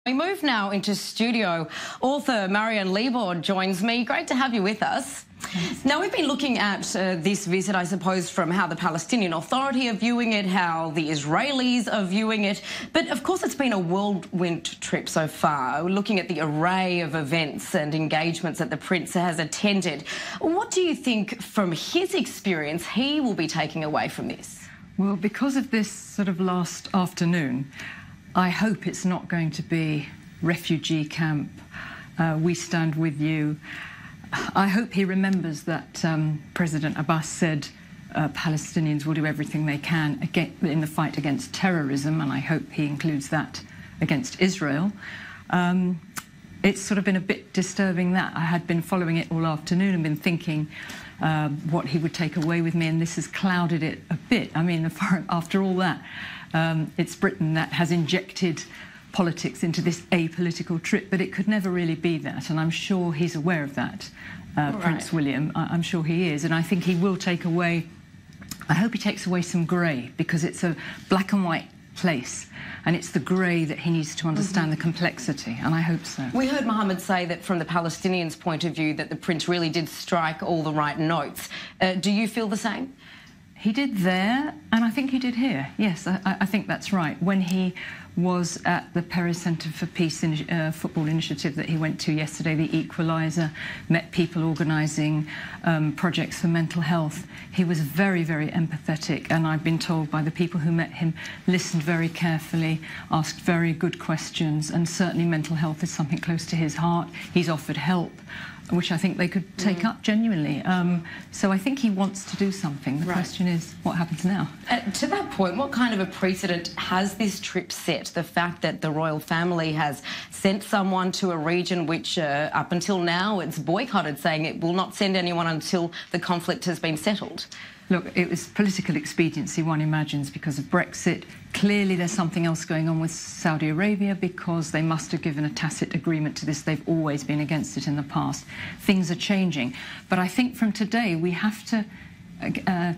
We move now into studio. Author Marian Lebor joins me. Great to have you with us. Now, we've been looking at this visit, I suppose, from how the Palestinian Authority are viewing it, how the Israelis are viewing it. But, of course, it's been a whirlwind trip so far. We're looking at the array of events and engagements that the Prince has attended. What do you think, from his experience, he will be taking away from this? Well, because of this sort of last afternoon, I hope it's not going to be refugee camp, we stand with you. I hope he remembers that President Abbas said Palestinians will do everything they can in the fight against terrorism, and I hope he includes that against Israel. It's sort of been a bit disturbing that. I had been following it all afternoon and been thinking what he would take away with me, and this has clouded it a bit. I mean, after all that, it's Britain that has injected politics into this apolitical trip, but it could never really be that, and I'm sure he's aware of that, Prince William. I'm sure he is, and I think he will take away, I hope he takes away some grey, because it's a black and white place, and it's the grey that he needs to understand the complexity, and I hope so. We heard Mohammed say that from the Palestinians' point of view that the Prince really did strike all the right notes. Do you feel the same? He did there, and I think he did here. Yes, I think that's right. When he was at the Perry Centre for Peace football initiative that he went to yesterday, the Equaliser, met people organising projects for mental health. He was very, very empathetic, and I've been told by the people who met him, listened very carefully, asked very good questions, and certainly mental health is something close to his heart. He's offered help, which I think they could take up genuinely. So I think he wants to do something. The question is, what happens now? To that point, what kind of a precedent has this trip set? The fact that the royal family has sent someone to a region which, up until now, it's boycotted, saying it will not send anyone until the conflict has been settled. Look, it was political expediency, one imagines, because of Brexit. Clearly there's something else going on with Saudi Arabia, because they must have given a tacit agreement to this. They've always been against it in the past. Things are changing. But I think from today we have to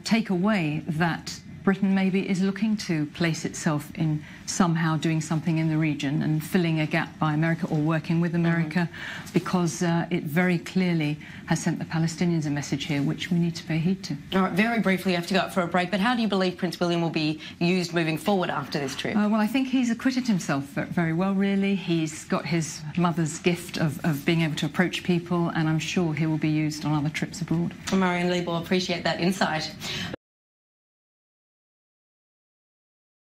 take away that Britain maybe is looking to place itself in somehow doing something in the region and filling a gap by America or working with America, because it very clearly has sent the Palestinians a message here which we need to pay heed to. All right, very briefly, you have to go up for a break, but how do you believe Prince William will be used moving forward after this trip? Well, I think he's acquitted himself very well, really. He's got his mother's gift of being able to approach people, and I'm sure he will be used on other trips abroad. Marian Lebor, appreciate that insight.